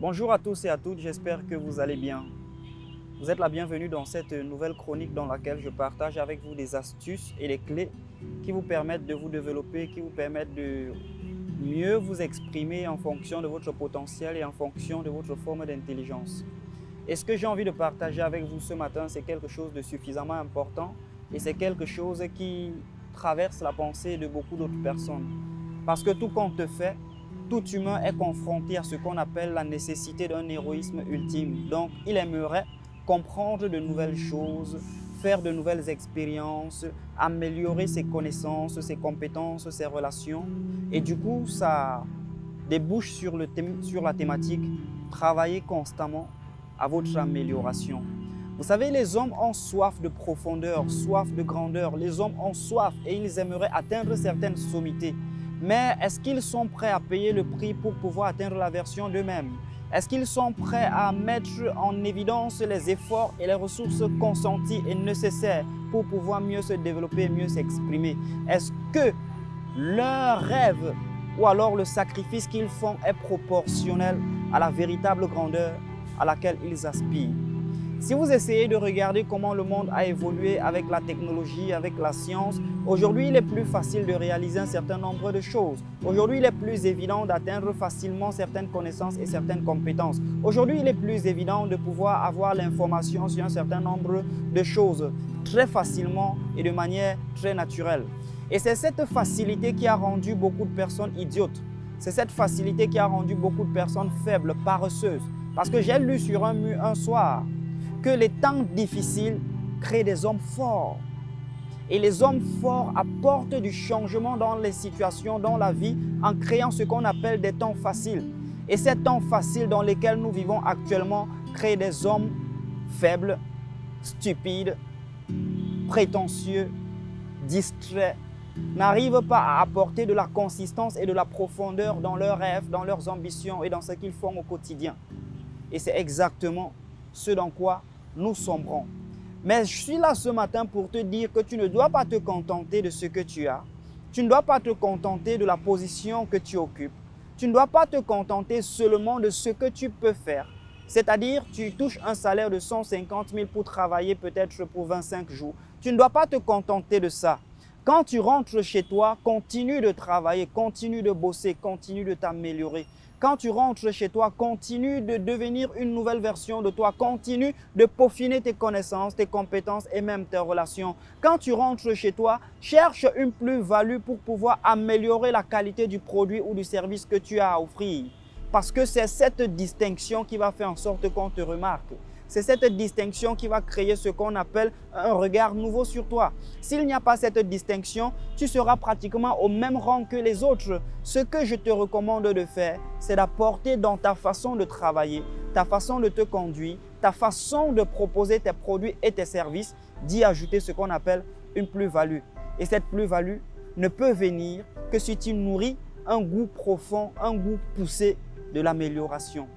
Bonjour à tous et à toutes, j'espère que vous allez bien. Vous êtes la bienvenue dans cette nouvelle chronique dans laquelle je partage avec vous des astuces et des clés qui vous permettent de vous développer, qui vous permettent de mieux vous exprimer en fonction de votre potentiel et en fonction de votre forme d'intelligence. Et ce que j'ai envie de partager avec vous ce matin, c'est quelque chose de suffisamment important et c'est quelque chose qui traverse la pensée de beaucoup d'autres personnes. Parce que tout compte fait, tout humain est confronté à ce qu'on appelle la nécessité d'un héroïsme ultime. Donc, il aimerait comprendre de nouvelles choses, faire de nouvelles expériences, améliorer ses connaissances, ses compétences, ses relations. Et du coup, ça débouche sur la thématique « Travailler constamment à votre amélioration ». Vous savez, les hommes ont soif de profondeur, soif de grandeur. Les hommes ont soif et ils aimeraient atteindre certaines sommités. Mais est-ce qu'ils sont prêts à payer le prix pour pouvoir atteindre la version d'eux-mêmes? Est-ce qu'ils sont prêts à mettre en évidence les efforts et les ressources consenties et nécessaires pour pouvoir mieux se développer, mieux s'exprimer? Est-ce que leur rêve ou alors le sacrifice qu'ils font est proportionnel à la véritable grandeur à laquelle ils aspirent? Si vous essayez de regarder comment le monde a évolué avec la technologie, avec la science, aujourd'hui il est plus facile de réaliser un certain nombre de choses. Aujourd'hui il est plus évident d'atteindre facilement certaines connaissances et certaines compétences. Aujourd'hui il est plus évident de pouvoir avoir l'information sur un certain nombre de choses très facilement et de manière très naturelle. Et c'est cette facilité qui a rendu beaucoup de personnes idiotes. C'est cette facilité qui a rendu beaucoup de personnes faibles, paresseuses. Parce que j'ai lu sur un mur un soir que les temps difficiles créent des hommes forts. Et les hommes forts apportent du changement dans les situations, dans la vie, en créant ce qu'on appelle des temps faciles. Et ces temps faciles dans lesquels nous vivons actuellement créent des hommes faibles, stupides, prétentieux, distraits, n'arrivent pas à apporter de la consistance et de la profondeur dans leurs rêves, dans leurs ambitions et dans ce qu'ils font au quotidien. Et c'est exactement ce dans quoi nous sombrons. Mais je suis là ce matin pour te dire que tu ne dois pas te contenter de ce que tu as. Tu ne dois pas te contenter de la position que tu occupes. Tu ne dois pas te contenter seulement de ce que tu peux faire. C'est-à-dire, tu touches un salaire de 150 000 pour travailler peut-être pour 25 jours. Tu ne dois pas te contenter de ça. Quand tu rentres chez toi, continue de travailler, continue de bosser, continue de t'améliorer. Quand tu rentres chez toi, continue de devenir une nouvelle version de toi. Continue de peaufiner tes connaissances, tes compétences et même tes relations. Quand tu rentres chez toi, cherche une plus-value pour pouvoir améliorer la qualité du produit ou du service que tu as à offrir. Parce que c'est cette distinction qui va faire en sorte qu'on te remarque. C'est cette distinction qui va créer ce qu'on appelle un regard nouveau sur toi. S'il n'y a pas cette distinction, tu seras pratiquement au même rang que les autres. Ce que je te recommande de faire, c'est d'apporter dans ta façon de travailler, ta façon de te conduire, ta façon de proposer tes produits et tes services, d'y ajouter ce qu'on appelle une plus-value. Et cette plus-value ne peut venir que si tu nourris un goût profond, un goût poussé de l'amélioration.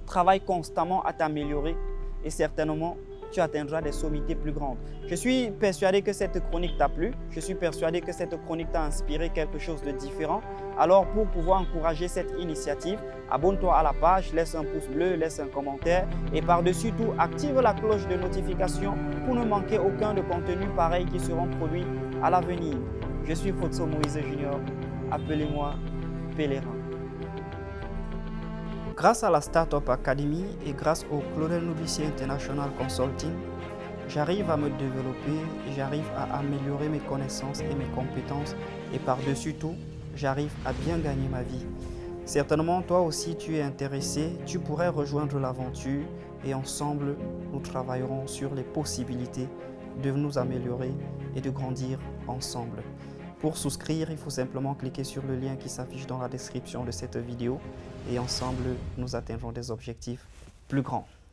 Travaille constamment à t'améliorer et certainement tu atteindras des sommités plus grandes. Je suis persuadé que cette chronique t'a plu. Je suis persuadé que cette chronique t'a inspiré quelque chose de différent. Alors pour pouvoir encourager cette initiative, abonne-toi à la page, laisse un pouce bleu, laisse un commentaire et par-dessus tout, active la cloche de notification pour ne manquer aucun de contenu pareil qui seront produits à l'avenir. Je suis Fotso Moïse Junior. Appelez-moi Pèlerin. Grâce à la Startup Academy et grâce au Claudel Nobissier International Consulting, j'arrive à me développer, j'arrive à améliorer mes connaissances et mes compétences et par-dessus tout, j'arrive à bien gagner ma vie. Certainement, toi aussi, tu es intéressé, tu pourrais rejoindre l'aventure et ensemble, nous travaillerons sur les possibilités de nous améliorer et de grandir ensemble. Pour souscrire, il faut simplement cliquer sur le lien qui s'affiche dans la description de cette vidéo et ensemble, nous atteindrons des objectifs plus grands.